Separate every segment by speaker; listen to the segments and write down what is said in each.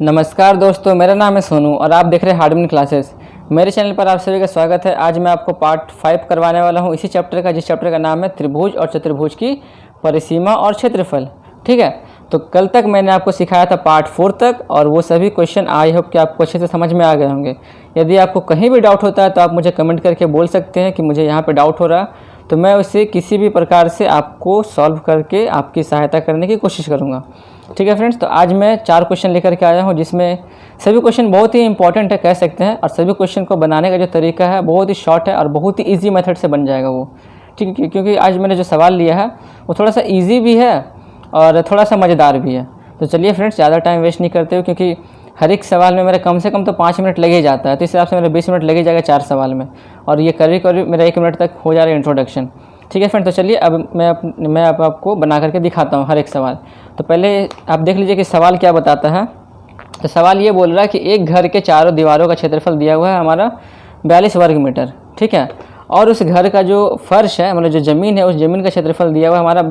Speaker 1: नमस्कार दोस्तों, मेरा नाम है सोनू और आप देख रहे हैं हार्डमैन क्लासेस। मेरे चैनल पर आप सभी का स्वागत है। आज मैं आपको पार्ट 5 करवाने वाला हूं इसी चैप्टर का, जिस चैप्टर का नाम है त्रिभुज और चतुर्भुज की परिसीमा और क्षेत्रफल। ठीक है, तो कल तक मैंने आपको सिखाया था पार्ट 4 तक, और वो सभी क्वेश्चन आई होप कि आपको अच्छे से समझ में आ गए होंगे। यदि आपको कहीं भी डाउट होता है तो आप मुझे कमेंट करके बोल सकते हैं कि मुझे यहाँ पर डाउट हो रहा, तो मैं उसे किसी भी प्रकार से आपको सॉल्व करके आपकी सहायता करने की कोशिश करूँगा। ठीक है फ्रेंड्स, तो आज मैं 4 क्वेश्चन लेकर के आया हूँ, जिसमें सभी क्वेश्चन बहुत ही इंपॉर्टेंट है कह सकते हैं, और सभी क्वेश्चन को बनाने का जो तरीका है बहुत ही शॉर्ट है और बहुत ही इजी मेथड से बन जाएगा वो। ठीक है, क्योंकि आज मैंने जो सवाल लिया है वो थोड़ा सा इजी भी है और थोड़ा सा मज़ेदार भी है। तो चलिए फ्रेंड्स, ज़्यादा टाइम वेस्ट नहीं करते हुए, क्योंकि हर एक सवाल में मेरा कम से कम तो 5 मिनट लगे ही जाता है, तो इस हिसाब से मेरा 20 मिनट लगे जाएगा 4 सवाल में, और ये करीब करीब मेरा 1 मिनट तक हो जा रहा है इंट्रोडक्शन। ठीक है फ्रेंड, तो चलिए अब मैं आपको बना करके दिखाता हूँ हर एक सवाल। तो पहले आप देख लीजिए कि सवाल क्या बताता है। तो सवाल ये बोल रहा है कि एक घर के चारों दीवारों का क्षेत्रफल दिया हुआ है हमारा 42 वर्ग मीटर। ठीक है, और उस घर का जो फर्श है, मतलब जो ज़मीन है, उस ज़मीन का क्षेत्रफल दिया हुआ है हमारा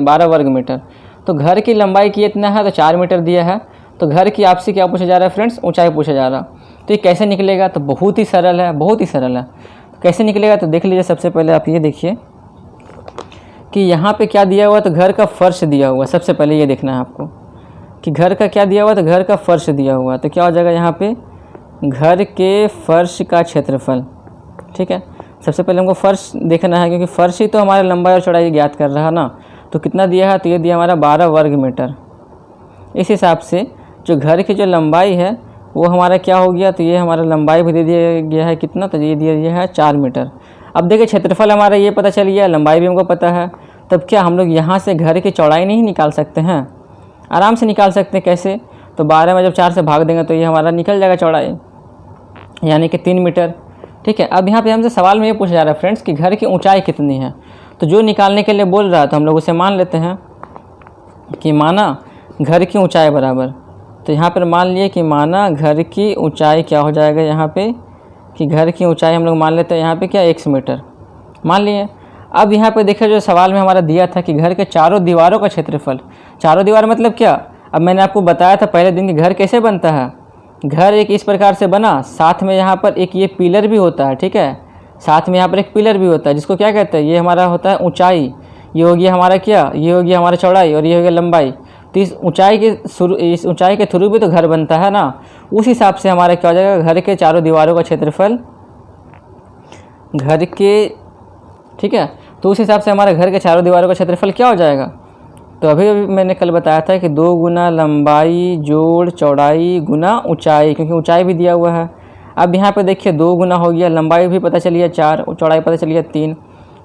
Speaker 1: 12 वर्ग मीटर। तो घर की लंबाई कितना है, तो 4 मीटर दिया है। तो घर की आपसे क्या पूछा जा रहा है फ्रेंड्स, ऊंचाई पूछा जा रहा। तो ये कैसे निकलेगा, तो बहुत ही सरल है, बहुत ही सरल है। तो कैसे निकलेगा, तो देख लीजिए। सबसे पहले आप ये देखिए कि यहाँ पे क्या दिया हुआ है, तो घर का फर्श दिया हुआ है। सबसे पहले ये देखना है आपको कि घर का क्या दिया हुआ है, तो घर का फर्श दिया हुआ है। तो क्या हो जाएगा यहाँ पे, घर के फर्श का क्षेत्रफल। ठीक है, सबसे पहले हमको फर्श देखना है, क्योंकि फर्श ही तो हमारा लंबाई और चौड़ाई ज्ञात कर रहा है ना। तो कितना दिया है, तो ये दिया हमारा 12 वर्ग मीटर। इस हिसाब से जो घर की जो लंबाई है वो हमारा क्या हो गया, तो ये हमारा लंबाई भी दे दिया गया है कितना, तो ये दिया गया है 4 मीटर। अब देखिए क्षेत्रफल हमारा ये पता चल गया, लंबाई भी हमको पता है। तब क्या हम लोग यहाँ से घर की चौड़ाई नहीं निकाल सकते हैं? आराम से निकाल सकते हैं। कैसे, तो 12 में जब 4 से भाग देंगे तो ये हमारा निकल जाएगा चौड़ाई, यानी कि 3 मीटर। ठीक है, अब यहाँ पे हमसे सवाल में ये पूछा जा रहा है फ्रेंड्स कि घर की ऊंचाई कितनी है। तो जो निकालने के लिए बोल रहा है तो हम लोग उसे मान लेते हैं कि माना घर की ऊंचाई बराबर। तो यहाँ पर मान लिए कि माना घर की ऊंचाई क्या हो जाएगा, यहाँ पे कि घर की ऊंचाई हम लोग मान लेते हैं यहाँ पे क्या 1 मीटर मान लिए। अब यहाँ पे देखिए जो सवाल में हमारा दिया था कि घर के चारों दीवारों का क्षेत्रफल। चारों दीवार मतलब क्या, अब मैंने आपको बताया था पहले दिन कि घर कैसे बनता है। घर एक इस प्रकार से बना, साथ में यहाँ पर एक ये पिलर भी होता है। ठीक है, साथ में यहाँ पर एक पिलर भी होता है, जिसको क्या कहते हैं, ये हमारा होता है ऊंचाई। ये हो गया हमारा क्या, ये हो गया हमारा चौड़ाई, और ये हो गया लंबाई। तो इस ऊंचाई के थ्रू भी तो घर बनता है ना। उस हिसाब से हमारा क्या हो जाएगा, घर के चारों दीवारों का क्षेत्रफल घर के, ठीक है, तो उस हिसाब से हमारे घर के चारों दीवारों का क्षेत्रफल क्या हो जाएगा। तो अभी मैंने कल बताया था कि 2 गुना लंबाई जोड़ चौड़ाई गुना ऊंचाई, क्योंकि ऊंचाई भी दिया हुआ है। अब यहाँ पे देखिए 2 गुना हो गया, लंबाई भी पता चली है 4, चौड़ाई पता चली है 3,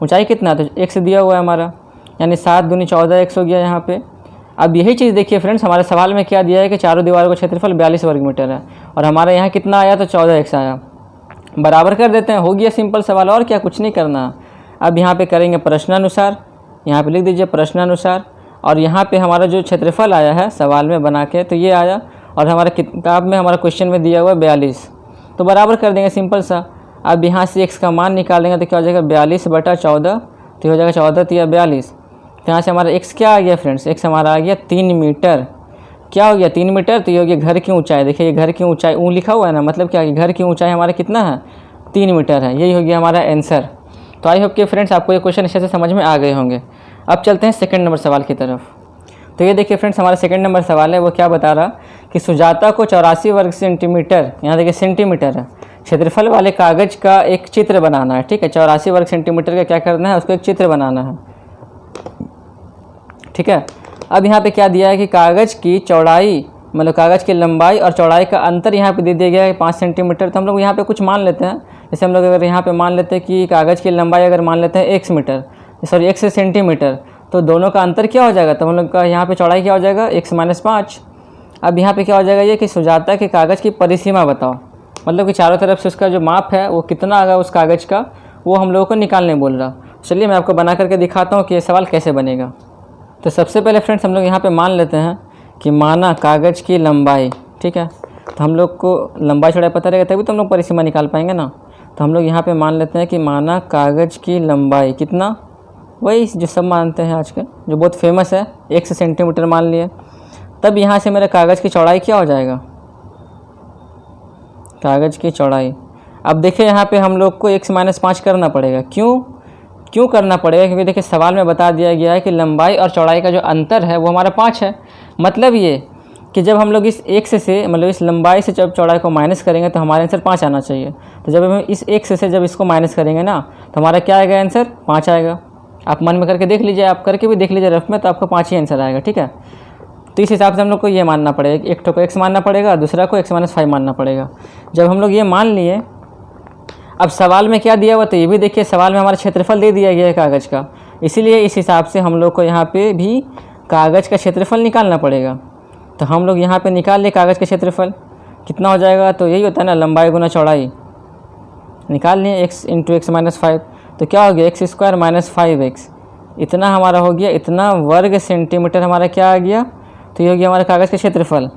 Speaker 1: ऊंचाई कितना, तो 1 से दिया हुआ है हमारा, यानी 7 दूनी 14 1 हो गया यहाँ पे। अब यही चीज़ देखिए फ्रेंड्स, हमारे सवाल में क्या दिया है कि चारों दीवारों का क्षेत्रफल 42 वर्ग मीटर है, और हमारे यहाँ कितना आया, तो 14 1 आया। बराबर कर देते हैं, हो गया सिंपल सवाल, और क्या, कुछ नहीं करना। अब यहाँ पे करेंगे प्रश्नानुसार, यहाँ पे लिख दीजिए प्रश्नानुसार, और यहाँ पे हमारा जो क्षेत्रफल आया है सवाल में बना के, तो ये आया, और हमारा किताब में हमारा क्वेश्चन में दिया हुआ है 42, तो बराबर कर देंगे सिंपल सा। अब यहाँ से x का मान निकालेंगे तो क्या हो जाएगा, 42/14, तो हो जाएगा 14 तिया 42। तो यहाँ से हमारा x क्या आ गया फ्रेंड्स, x हमारा आ गया 3 मीटर। क्या हो गया, 3 मीटर। तो ये हो गया घर की ऊंचाई। देखिए ये घर की ऊंचाई ऊँ लिखा हुआ है ना, मतलब क्या, घर की ऊंचाई हमारा कितना है, 3 मीटर है। यही हो गया हमारा आंसर। तो आई होप कि फ्रेंड्स आपको ये क्वेश्चन अच्छे से समझ में आ गए होंगे। अब चलते हैं सेकंड नंबर सवाल की तरफ। तो ये देखिए फ्रेंड्स, हमारा सेकंड नंबर सवाल है, वो क्या बता रहा कि सुजाता को 84 वर्ग सेंटीमीटर, यहाँ देखिए सेंटीमीटर है, क्षेत्रफल वाले कागज़ का एक चित्र बनाना है। ठीक है, 84 वर्ग सेंटीमीटर का क्या करना है, उसको एक चित्र बनाना है। ठीक है, अब यहाँ पे क्या दिया है कि कागज़ की चौड़ाई, मतलब कागज़ की लंबाई और चौड़ाई का अंतर यहाँ पे दे दिया गया है 5 सेंटीमीटर। तो हम लोग यहाँ पे कुछ मान लेते हैं, जैसे हम लोग अगर यहाँ पे मान लेते हैं कि कागज़ की लंबाई अगर मान लेते हैं 1 मीटर, सॉरी 1 सेंटीमीटर, तो दोनों का अंतर क्या हो जाएगा, तो हम लोग का यहाँ पे चौड़ाई क्या हो जाएगा, 1 - 5। अब यहाँ पे क्या हो जाएगा ये कि सुजाता के कागज़ की परिसीमा बताओ, मतलब कि चारों तरफ से उसका जो माप है वो कितना आएगा उस कागज़ का, वो हम लोगों को निकालने बोल रहा। चलिए मैं आपको बना करके दिखाता हूँ कि ये सवाल कैसे बनेगा। तो सबसे पहले फ्रेंड्स हम लोग यहाँ पे मान लेते हैं कि माना कागज़ की लंबाई। ठीक है, तो हम लोग को लंबाई चौड़ाई पता रहेगा तभी तो हम लोग परिसीमा निकाल पाएंगे ना। तो हम लोग यहाँ पे मान लेते हैं कि माना कागज़ की लंबाई कितना, वही जो सब मानते हैं आजकल, जो बहुत फेमस है, 1 सेंटीमीटर मान लिए। तब यहाँ से मेरे कागज़ की चौड़ाई क्या हो जाएगा, कागज़ की चौड़ाई। अब देखिए यहाँ पे हम लोग को x माइनस 5 करना पड़ेगा। क्यों करना पड़ेगा? क्योंकि देखिए सवाल में बता दिया गया है कि लंबाई और चौड़ाई का जो अंतर है वो हमारा 5 है। मतलब ये कि जब हम लोग इस x से मतलब इस लंबाई से जब चौड़ाई को माइनस करेंगे तो हमारा आंसर 5 आना चाहिए। तो जब हम इस x से जब इसको माइनस करेंगे ना तो हमारा क्या आएगा? आंसर 5 आएगा। आप मन में करके देख लीजिए, आप करके भी देख लीजिए रफ में, तो आपको 5 ही आंसर आएगा। ठीक है, तो इस हिसाब से हम लोग को ये मानना पड़ेगा, एक को x मानना पड़ेगा, दूसरा को x माइनस 5 मानना पड़ेगा। जब हम लोग ये मान लिए, अब सवाल में क्या दिया हुआ तो ये भी देखिए, सवाल में हमारा क्षेत्रफल दे दिया गया है कागज़ का, इसीलिए इस हिसाब से हम लोग को यहाँ पे भी कागज़ का क्षेत्रफल निकालना पड़ेगा। तो हम लोग यहाँ पे निकाल लिए कागज़ का क्षेत्रफल, कितना हो जाएगा? तो यही होता है ना, लंबाई गुना चौड़ाई। निकाल लिए x इंटू एक्स माइनस 5, तो क्या हो गया? एक्स स्क्वायर माइनस 5x, इतना हमारा हो गया, इतना वर्ग सेंटीमीटर हमारा क्या आ गया? तो ये हो गया हमारा कागज़ का क्षेत्रफल।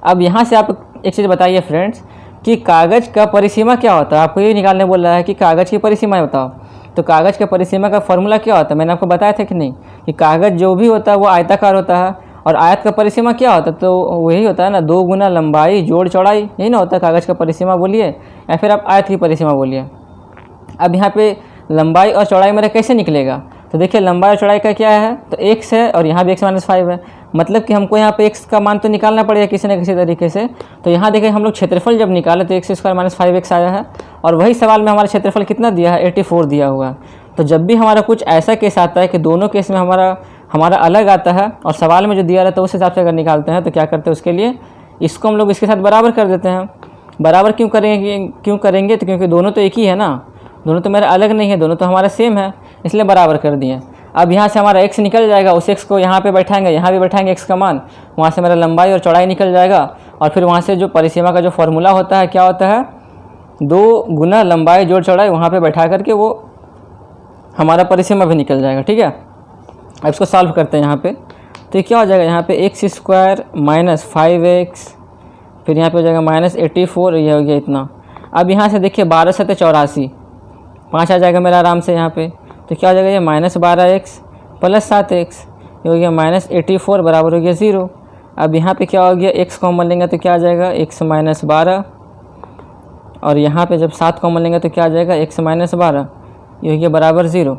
Speaker 1: अब यहाँ से आप एक चीज़ बताइए फ्रेंड्स कि कागज़ का परिसीमा क्या होता है? आपको ये निकालने बोल रहा है कि कागज़ की परिसीमा बताओ। तो कागज़ के परिसीमा का फॉर्मूला क्या होता है? मैंने आपको बताया था कि नहीं कि कागज़ जो भी होता है वो आयताकार होता है, और आयत का परिसीमा क्या होता है? तो वही होता है ना, 2 गुना लंबाई जोड़ चौड़ाई, यही ना होता है कागज़ का परिसीमा बोलिए, या फिर आप आयत की परिसीमा बोलिए। अब यहाँ पे लंबाई और चौड़ाई मेरा कैसे निकलेगा? तो देखिए लंबाई और चौड़ाई का क्या है? तो x है और यहाँ भी x माइनस 5 है, मतलब कि हमको यहाँ पे x का मान तो निकालना पड़ेगा किसी न किसी तरीके से। तो यहाँ देखिए हम लोग क्षेत्रफल जब निकाले तो एक्स स्क्वायर माइनस 5x आया है, और वही सवाल में हमारा क्षेत्रफल कितना दिया है? 84 दिया हुआ है। तो जब भी हमारा कुछ ऐसा केस आता है कि दोनों केस में हमारा अलग आता है और सवाल में जो दिया रहता है उस हिसाब से अगर निकालते हैं तो क्या करते हैं, उसके लिए इसको हम लोग इसके साथ बराबर कर देते हैं। बराबर क्यों करेंगे? तो क्योंकि दोनों तो एक ही है ना, दोनों तो मेरा अलग नहीं है, दोनों तो हमारा सेम है, इसलिए बराबर कर दिए। अब यहाँ से हमारा x निकल जाएगा, उस x को यहाँ पे बैठाएंगे, यहाँ भी बैठाएंगे x का मान, वहाँ से मेरा लंबाई और चौड़ाई निकल जाएगा, और फिर वहाँ से जो परिसीमा का जो फॉर्मूला होता है क्या होता है? 2 गुना लंबाई जोड़ चौड़ाई, वहाँ पे बैठा करके वो हमारा परिसीमा भी निकल जाएगा। ठीक है, अब इसको सॉल्व करते हैं यहाँ पे, तो ये क्या हो जाएगा? यहाँ पे एक्स स्क्वायर माइनस 5x, फिर यहाँ पे हो जाएगा माइनस 84, ये हो गया इतना। अब यहाँ से देखिए 12 7 84, 5 आ जाएगा मेरा आराम से यहाँ पे, तो क्या हो जाएगा? ये माइनस 12x प्लस 7x, ये हो गया माइनस 84 बराबर हो गया 0। अब यहाँ पे क्या हो गया? x कॉमन लेंगे तो क्या आ जाएगा? x माइनस 12, और यहाँ पे जब 7 कॉमन लेंगे तो क्या आ जाएगा? x माइनस 12, ये हो गया बराबर 0।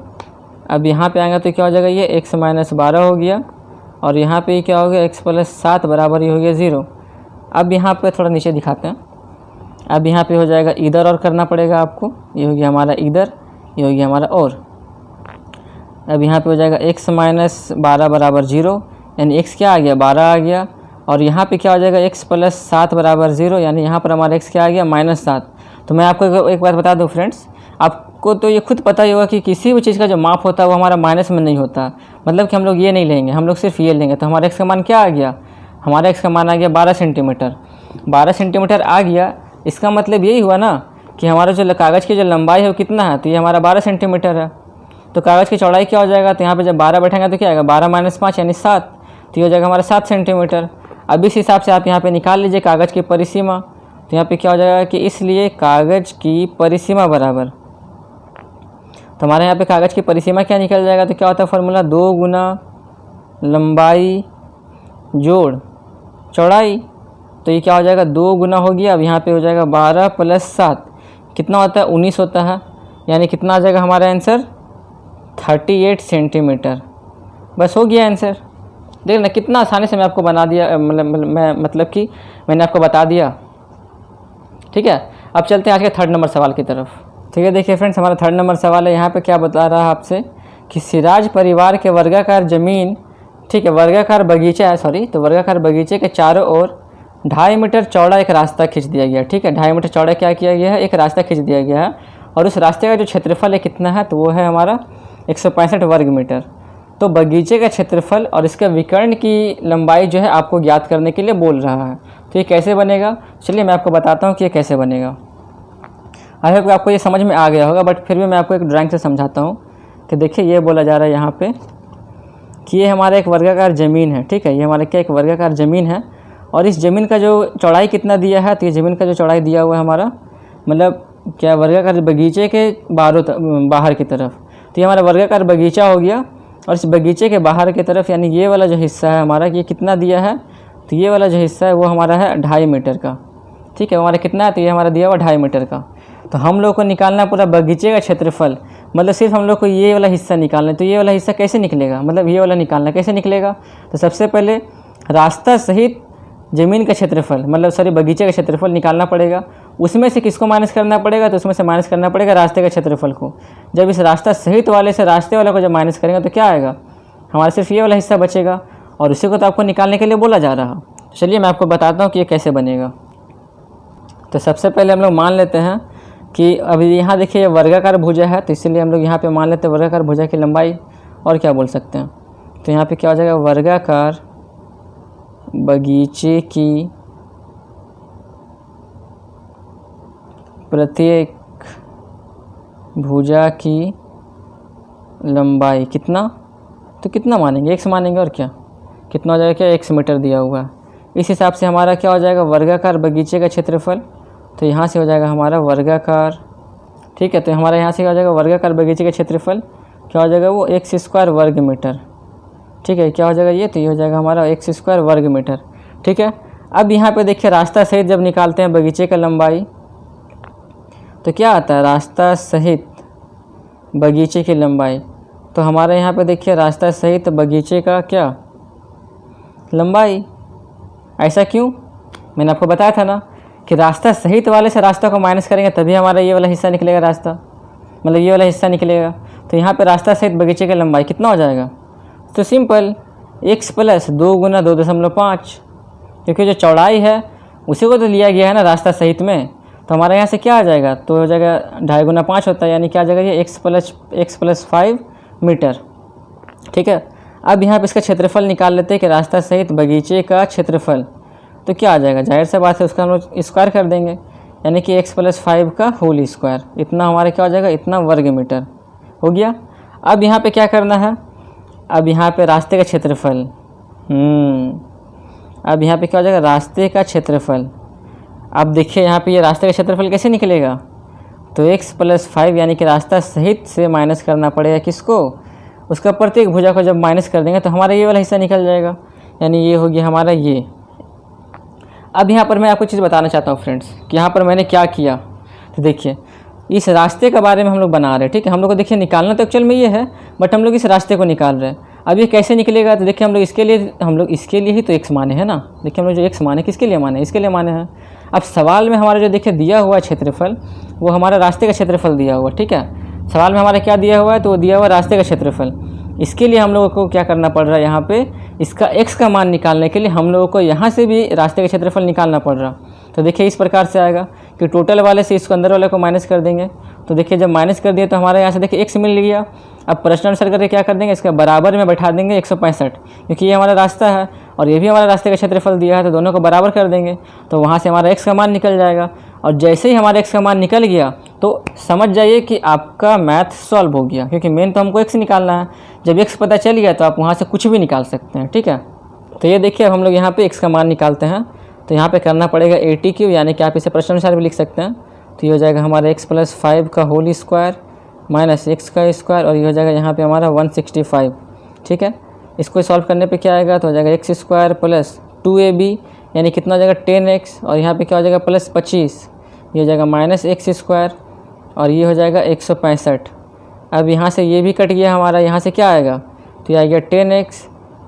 Speaker 1: अब यहाँ पे आएगा तो क्या हो जाएगा? ये x माइनस 12 हो गया, और यहाँ पे क्या हो गया? x प्लस 7 बराबर ये हो गया 0। अब यहाँ पे थोड़ा नीचे दिखाते हैं, अब यहाँ पे हो जाएगा इधर और करना पड़ेगा आपको, ये हो गया हमारा इधर, ये हो गया हमारा और। अब यहाँ पे हो जाएगा x माइनस 12 बराबर 0, यानी x क्या आ गया? 12 आ गया, और यहाँ पे क्या हो जाएगा? x प्लस 7 बराबर 0, यानी यहाँ पर हमारा x क्या आ गया? माइनस 7। तो मैं आपको एक बात बता दूँ फ्रेंड्स, आपको तो ये खुद पता ही होगा कि किसी भी चीज़ का जो माप होता है वो हमारा माइनस में नहीं होता, मतलब कि हम लोग ये नहीं लेंगे, हम लोग सिर्फ ये लेंगे। तो हमारा x का मान क्या आ गया? हमारा x का मान आ गया 12 सेंटीमीटर। 12 सेंटीमीटर आ गया, इसका मतलब यही हुआ ना कि हमारा जो कागज़ की जो लंबाई है वो कितना है? तो ये हमारा 12 सेंटीमीटर है। तो कागज़ की चौड़ाई क्या हो जाएगा? तो यहाँ पे जब 12 बैठेंगे तो क्या आएगा? 12 माइनस 5 यानी 7, तो ये हो जाएगा हमारा 7 सेंटीमीटर। अब इस हिसाब से आप यहाँ पे निकाल लीजिए कागज़ की परिसीमा, तो यहाँ पे क्या हो जाएगा कि इसलिए कागज़ की परिसीमा बराबर, तो हमारे यहाँ पे कागज़ की परिसीमा क्या निकल जाएगा? तो क्या होता है फॉर्मूला? 2 गुना लंबाई जोड़ चौड़ाई, तो ये क्या हो जाएगा? 2 गुना हो गया। अब यहाँ पे हो जाएगा 12 प्लस 7, कितना होता है? 19 होता है, यानी कितना आ जाएगा हमारा आंसर? 38 सेंटीमीटर। बस हो गया आंसर। देख ना कितना आसानी से मैं आपको बना दिया, मतलब कि मैंने आपको बता दिया। ठीक है, अब चलते हैं आज के 3rd नंबर सवाल की तरफ। ठीक है, देखिए फ्रेंड्स हमारा 3rd नंबर सवाल है, यहाँ पे क्या बता रहा है आपसे कि सिराज परिवार के वर्गाकार ज़मीन, ठीक है, वर्गाकार बगीचा है, तो वर्गाकार बगीचे के चारों ओर 2.5 मीटर चौड़ा एक रास्ता खींच दिया गया। ठीक है, 2.5 मीटर चौड़ा क्या किया गया है? एक रास्ता खींच दिया गया है, और उस रास्ते का जो क्षेत्रफल है कितना है? तो वो है हमारा 165 वर्ग मीटर। तो बगीचे का क्षेत्रफल और इसके विकर्ण की लंबाई जो है आपको ज्ञात करने के लिए बोल रहा है। तो ये कैसे बनेगा? चलिए मैं आपको बताता हूँ कि ये कैसे बनेगा। आई होप आपको ये समझ में आ गया होगा, बट फिर भी मैं आपको एक ड्राइंग से समझाता हूँ कि देखिए ये बोला जा रहा है यहाँ पे कि ये हमारा एक वर्गाकार ज़मीन है। ठीक है, ये हमारा क्या एक वर्गाकार ज़मीन है, और इस ज़मीन का जो चौड़ाई कितना दिया है? तो ये ज़मीन का जो चौड़ाई दिया हुआ है हमारा, मतलब क्या वर्गाकार बगीचे के बाहर की तरफ, तो ये हमारा वर्गाकार बगीचा हो गया, और इस बगीचे के बाहर की तरफ यानी ये वाला जो हिस्सा है हमारा, ये कितना दिया है? तो ये वाला जो हिस्सा है वो हमारा है 2.5 मीटर का। ठीक है, हमारा कितना है, तो ये हमारा दिया हुआ 2.5 मीटर का। तो हम लोग को निकालना पूरा बगीचे का क्षेत्रफल, मतलब सिर्फ हम लोग को ये वाला हिस्सा निकालना है। तो ये वाला हिस्सा कैसे निकलेगा, मतलब ये वाला निकालना कैसे निकलेगा, तो सबसे पहले रास्ता सहित ज़मीन का क्षेत्रफल, मतलब सॉरी बगीचे का क्षेत्रफल निकालना पड़ेगा। उसमें से किसको माइनस करना पड़ेगा, तो उसमें से माइनस करना पड़ेगा रास्ते का क्षेत्रफल को। जब इस रास्ता सहित वाले से रास्ते वाले को जब माइनस करेंगे तो क्या आएगा, हमारा सिर्फ ये वाला हिस्सा बचेगा, और उसी को तो आपको निकालने के लिए बोला जा रहा। चलिए मैं आपको बताता हूँ कि ये कैसे बनेगा। तो सबसे पहले हम लोग मान लेते हैं कि अभी यहाँ देखिए ये वर्गाकार भुजा है, तो इसीलिए हम लोग यहाँ पे मान लेते हैं वर्गाकार भुजा की लंबाई, और क्या बोल सकते हैं, तो यहाँ पे क्या हो जाएगा, वर्गाकार बगीचे की प्रत्येक भुजा की लंबाई कितना, तो कितना मानेंगे, x मानेंगे, और क्या कितना हो जाएगा, क्या x मीटर दिया हुआ है। इस हिसाब से हमारा क्या हो जाएगा, वर्गाकार बगीचे का क्षेत्रफल, तो यहाँ से हो जाएगा हमारा वर्गाकार, ठीक है, तो हमारा यहाँ से हो जाएगा वर्गाकार बगीचे का क्षेत्रफल, क्या हो जाएगा वो x² वर्ग मीटर, ठीक है, क्या हो जाएगा ये, तो ये हो जाएगा हमारा x² वर्ग मीटर, ठीक है। अब यहाँ पे देखिए रास्ता सहित जब निकालते हैं बगीचे का लंबाई, तो क्या आता है, रास्ता सहित बगीचे की लंबाई, तो हमारे यहाँ पे देखिए रास्ता सहित बगीचे का क्या लंबाई। ऐसा क्यों, मैंने आपको बताया था ना कि रास्ता सहित वाले से रास्ता को माइनस करेंगे तभी हमारा ये वाला हिस्सा निकलेगा, रास्ता मतलब ये वाला हिस्सा निकलेगा। तो यहाँ पे रास्ता सहित बगीचे की लंबाई कितना हो जाएगा, तो सिंपल x + 2 × 2.5, क्योंकि जो चौड़ाई है उसी को तो लिया गया है ना रास्ता सहित में, तो हमारे यहाँ से क्या आ जाएगा, तो हो जाएगा 2.5 × 5 होता है, यानी क्या आ जाएगा ये x + 5 मीटर, ठीक है। अब यहाँ पे इसका क्षेत्रफल निकाल लेते हैं कि रास्ता सहित बगीचे का क्षेत्रफल, तो क्या आ जाएगा, जाहिर सी बात है उसका हम लोग स्क्वायर कर देंगे, यानी कि x + 5 का होल स्क्वायर, इतना हमारा क्या हो जाएगा, इतना वर्ग मीटर हो गया। अब यहाँ पे क्या करना है, अब यहाँ पे रास्ते का क्षेत्रफल, अब यहाँ पे क्या हो जाएगा, रास्ते का क्षेत्रफल। अब देखिए यहाँ पे ये रास्ते का क्षेत्रफल कैसे निकलेगा, तो x + 5 यानी कि रास्ता सहित से माइनस करना पड़ेगा किसको, उसका प्रत्येक भुजा को जब माइनस कर देंगे तो हमारा ये वाला हिस्सा निकल जाएगा, यानी ये हो गया हमारा ये। अब यहाँ पर मैं आपको चीज़ बताना चाहता हूँ फ्रेंड्स कि यहाँ पर मैंने क्या किया, तो देखिए इस रास्ते के बारे में हम लोग बना रहे हैं, ठीक है। हम लोग को देखिए निकालना तो एक्चुअल में ये है, बट हम लोग इस रास्ते को निकाल रहे हैं। अब ये कैसे निकलेगा, तो देखिए हम लोग इसके लिए ही तो x माने हैं ना, देखिए हम लोग जो x माने किसके लिए माने, इसके लिए माने हैं। अब सवाल में हमारा जो देखिए दिया हुआ क्षेत्रफल वो हमारा रास्ते का क्षेत्रफल दिया हुआ, ठीक है। सवाल में हमारा क्या दिया हुआ है, तो वो दिया हुआ रास्ते का क्षेत्रफल। इसके लिए हम लोगों को क्या करना पड़ रहा है, यहाँ पे इसका x का मान निकालने के लिए हम लोगों को यहाँ से भी रास्ते का क्षेत्रफल निकालना पड़ रहा। तो देखिए इस प्रकार से आएगा कि टोटल वाले से इसको अंदर वाले को माइनस कर देंगे, तो देखिए जब माइनस कर दिए तो हमारे यहाँ से देखिए x मिल गया। अब प्रश्न अनुसार करके क्या कर देंगे, इसके बराबर में बैठा देंगे 165, क्योंकि ये हमारा रास्ता है और ये भी हमारा रास्ते का क्षेत्रफल दिया है, तो दोनों को बराबर कर देंगे, तो वहाँ से हमारा x का मान निकल जाएगा। और जैसे ही हमारा x का मान निकल गया तो समझ जाइए कि आपका मैथ सॉल्व हो गया, क्योंकि मेन तो हमको x निकालना है। जब x पता चल गया तो आप वहाँ से कुछ भी निकाल सकते हैं, ठीक है। तो ये देखिए अब हम लोग यहाँ पे x का मान निकालते हैं, तो यहाँ पे करना पड़ेगा 80 यानी कि आप इसे प्रश्न अनुसार भी लिख सकते हैं। तो ये हो जाएगा हमारा x + 5 का होल स्क्वायर माइनस x का स्क्वायर, और ये हो जाएगा यहाँ पे हमारा 165, ठीक है। इसको सॉल्व करने पे क्या आएगा, तो हो जाएगा x² + 2ab यानी कितना हो जाएगा 10x, और यहाँ पे क्या हो जाएगा +25, ये हो जाएगा -x², और ये हो जाएगा 165। अब यहाँ से ये भी कट गया हमारा, यहाँ से क्या आएगा, तो ये आ गया 10x,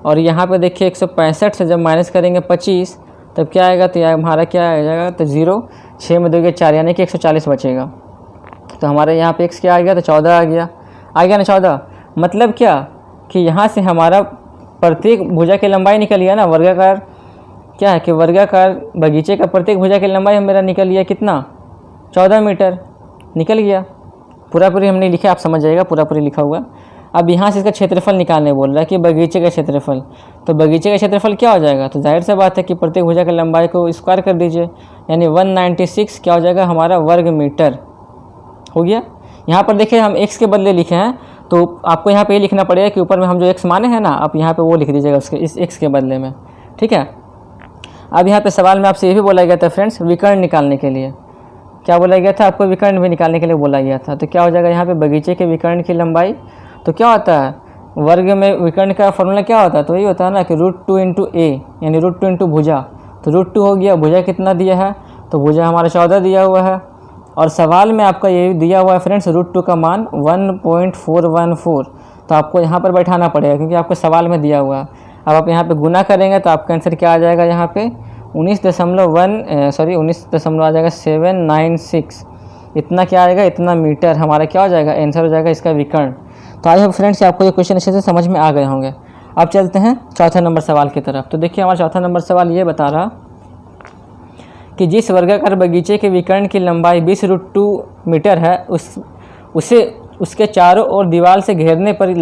Speaker 1: और यहाँ पे देखिए 165 से जब माइनस करेंगे 25 तब क्या आएगा, तो हमारा क्या आ जाएगा, तो 0 6 में 2 4 यानी कि 140 बचेगा। तो हमारे यहाँ पे x क्या आ गया, तो 14 आ गया ना 14। मतलब क्या कि यहाँ से हमारा प्रत्येक भुजा की लंबाई निकल गया ना, वर्गाकार क्या है कि वर्गाकार बगीचे का प्रत्येक भुजा की लंबाई मेरा निकल गया कितना, 14 मीटर निकल गया। पूरी हमने लिखा, आप समझ जाएगा पूरी लिखा हुआ। अब यहाँ से इसका क्षेत्रफल निकालने बोल रहा है कि बगीचे का क्षेत्रफल, तो बगीचे का क्षेत्रफल क्या हो जाएगा, तो जाहिर सी बात है कि प्रत्येक भुजा की लंबाई को स्क्वायर कर दीजिए, यानी 196 क्या हो जाएगा हमारा वर्ग मीटर हो गया। यहाँ पर देखिए हम x के बदले लिखे हैं, तो आपको यहाँ पे ये लिखना पड़ेगा कि ऊपर में हम जो x माने हैं ना, आप यहाँ पे वो लिख दीजिएगा उसके इस x के बदले में, ठीक है। अब यहाँ पे सवाल में आपसे ये भी बोला गया था फ्रेंड्स, विकर्ण निकालने के लिए क्या बोला गया था, आपको विकर्ण भी निकालने के लिए बोला गया था। तो क्या हो जाएगा यहाँ पे बगीचे के विकर्ण की लंबाई, तो क्या होता है वर्ग में विकर्ण का फॉर्मूला क्या होता है, तो यही होता है ना कि √2 × a यानी √2 × भुजा, तो √2 हो गया, भुजा कितना दिया है तो भुजा हमारा 14 दिया हुआ है। और सवाल में आपका ये दिया हुआ है फ्रेंड्स √2 का मान 1.414, तो आपको यहाँ पर बैठाना पड़ेगा क्योंकि आपको सवाल में दिया हुआ है। अब आप यहाँ पे गुना करेंगे तो आपका आंसर क्या आ जाएगा, यहाँ पे 19.1 आ जाएगा 796, इतना क्या आएगा, इतना मीटर हमारा क्या हो जाएगा, आंसर हो जाएगा इसका विकर्ण। तो आई होप फ्रेंड्स आपको ये क्वेश्चन अच्छे से समझ में आ गए होंगे। अब चलते हैं चौथा नंबर सवाल की तरफ। तो देखिए हमारा चौथा नंबर सवाल ये बता रहा कि जिस वर्गाकार बगीचे के विकर्ण की लंबाई 20√2 मीटर है उसके चारों ओर दीवार से घेरने पर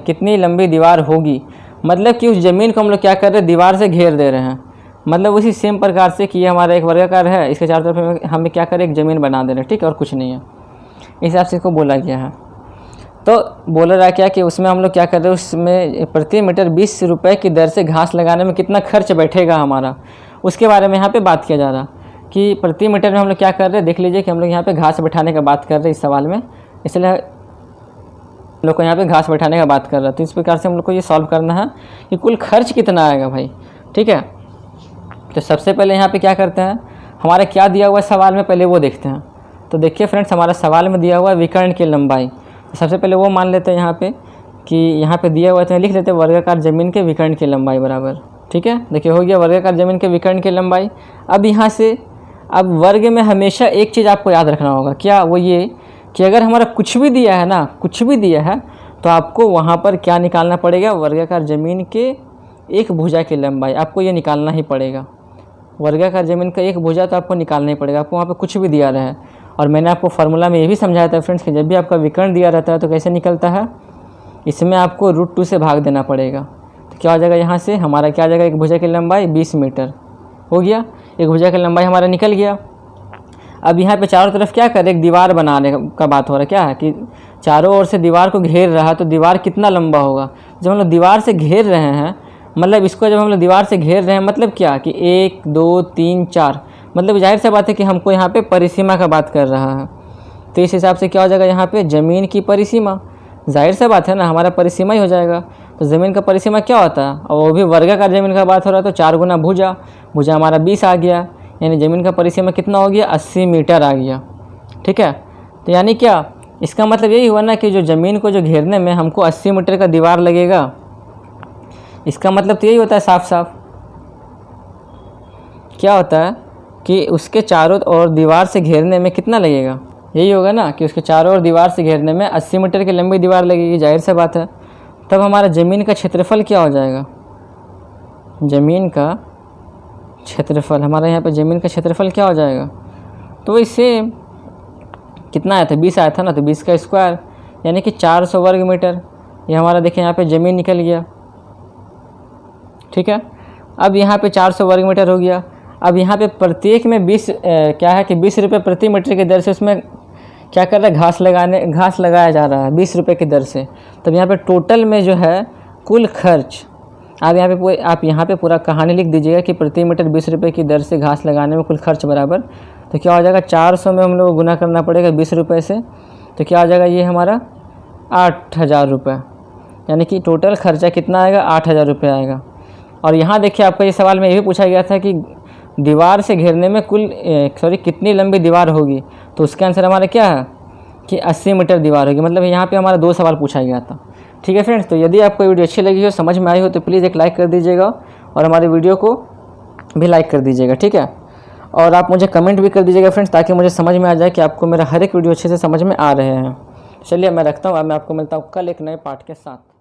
Speaker 1: कितनी लंबी दीवार होगी। मतलब कि उस ज़मीन को हम लोग क्या कर रहे हैं, दीवार से घेर दे रहे हैं। मतलब उसी सेम प्रकार से कि ये हमारा एक वर्गाकार है, इसके चारों तरफ हमें क्या करें, एक ज़मीन बना दे रहे हैं, ठीक है, और कुछ नहीं है। इस हिसाब से इसको बोला गया है। तो बोला रहा क्या कि उसमें हम लोग क्या कर रहे हैं, उसमें प्रति मीटर 20 रुपये की दर से घास लगाने में कितना खर्च बैठेगा हमारा, उसके बारे में यहाँ पे बात किया जा रहा कि प्रति मीटर में हम लोग क्या कर रहे हैं। देख लीजिए कि हम लोग यहाँ पे घास बैठाने का बात कर रहे हैं इस सवाल में, इसलिए हम लोग को यहाँ पे घास बैठाने का बात कर रहा है। तो इस प्रकार से हम लोग को ये सॉल्व करना है कि कुल खर्च कितना आएगा भाई, ठीक है। तो सबसे पहले यहाँ पे क्या करते हैं, हमारा क्या दिया हुआ है सवाल में, पहले वो देखते हैं। तो देखिए फ्रेंड्स हमारा सवाल में दिया हुआ है विकर्ण की लंबाई, तो सबसे पहले वो मान लेते हैं यहाँ पे कि यहाँ पे दिया हुआ है, तो लिख लेते हैं वर्गाकार ज़मीन के विकर्ण की लंबाई बराबर, ठीक है। देखिए हो गया वर्गाकार ज़मीन के विकर्ण की लंबाई। अब यहाँ से अब वर्ग में हमेशा एक चीज़ आपको याद रखना होगा, क्या, वो ये कि अगर हमारा कुछ भी दिया है ना, कुछ भी दिया है तो आपको वहाँ पर क्या निकालना पड़ेगा, वर्गाकार ज़मीन के एक भुजा की लंबाई, आपको ये निकालना ही पड़ेगा। वर्गाकार ज़मीन का एक भुजा तो आपको निकालना ही पड़ेगा, आपको वहाँ पे कुछ भी दिया रहे। और मैंने आपको फार्मूला में ये भी समझाया था फ्रेंड्स कि जब भी आपका विकर्ण दिया रहता है तो कैसे निकलता है, इसमें आपको √2 से भाग देना पड़ेगा। तो क्या हो जाएगा, यहाँ से हमारा क्या आ जाएगा, एक भुजा की लंबाई 20 मीटर हो गया, एक भुजा की लंबाई हमारा निकल गया। अब यहाँ पे चारों तरफ क्या करें, एक दीवार बनाने का बात हो रहा है, क्या है कि चारों ओर से दीवार को घेर रहा है, तो दीवार कितना लंबा होगा। जब हम लोग दीवार से घेर रहे हैं, मतलब इसको जब हम लोग दीवार से घेर रहे हैं, मतलब क्या कि 1 2 3 4, मतलब जाहिर सी बात है कि हमको यहाँ पे परिसीमा का बात कर रहा है। तो इस हिसाब से क्या हो जाएगा, यहाँ पे ज़मीन की परिसीमा, जाहिर सी बात है ना, हमारा परिसीमा ही हो जाएगा। तो ज़मीन का परिसीमा क्या होता है, और वो भी वर्गाकार ज़मीन का बात हो रहा है, तो 4 गुना भुजा, भुजा हमारा 20 आ गया, यानी ज़मीन का परिसीमा कितना हो गया, 80 मीटर आ गया, ठीक है। तो यानी क्या, इसका मतलब यही हुआ ना कि जो ज़मीन को जो घेरने में हमको 80 मीटर का दीवार लगेगा, इसका मतलब तो यही होता है साफ साफ, क्या होता है कि उसके चारों ओर दीवार से घेरने में कितना लगेगा, यही होगा ना कि उसके चारों ओर दीवार से घेरने में 80 मीटर की लंबी दीवार लगेगी, जाहिर सी बात है। तब हमारा ज़मीन का क्षेत्रफल क्या हो जाएगा, ज़मीन का क्षेत्रफल, हमारा यहाँ पे ज़मीन का क्षेत्रफल क्या हो जाएगा, तो इससे कितना आया था, 20 आया था ना, तो 20 का स्क्वायर यानी कि 400 वर्ग मीटर, ये हमारा देखिए यहाँ पे ज़मीन निकल गया, ठीक है। अब यहाँ पे 400 वर्ग मीटर हो गया। अब यहाँ पे प्रत्येक में 20 क्या है कि 20 रुपये प्रति मीटर की दर से उसमें क्या कर रहा है, घास लगाया जा रहा है 20 रुपये की दर से। तब यहाँ पे टोटल में जो है कुल खर्च, आप यहाँ पे पूरा कहानी लिख दीजिएगा कि प्रति मीटर 20 रुपये की दर से घास लगाने में कुल खर्च बराबर, तो क्या हो जाएगा, 400 में हम लोग को गुना करना पड़ेगा 20 रुपये से, तो क्या हो जाएगा, ये हमारा 8000 रुपये, यानी कि टोटल खर्चा कितना आएगा, 8000 रुपये आएगा। और यहाँ देखिए आपका ये सवाल में ये भी पूछा गया था कि दीवार से घेरने में कितनी लंबी दीवार होगी, तो उसका आंसर हमारा क्या है कि 80 मीटर दीवार होगी। मतलब यहाँ पे हमारा 2 सवाल पूछा गया था, ठीक है फ्रेंड्स। तो यदि आपको वीडियो अच्छी लगी हो, समझ में आई हो, तो प्लीज़ एक लाइक कर दीजिएगा और हमारे वीडियो को भी लाइक कर दीजिएगा, ठीक है। और आप मुझे कमेंट भी कर दीजिएगा फ्रेंड्स, ताकि मुझे समझ में आ जाए कि आपको मेरा हर एक वीडियो अच्छे से समझ में आ रहे हैं। चलिए मैं रखता हूँ, अब मैं आपको मिलता हूँ कल एक नए पार्ट के साथ।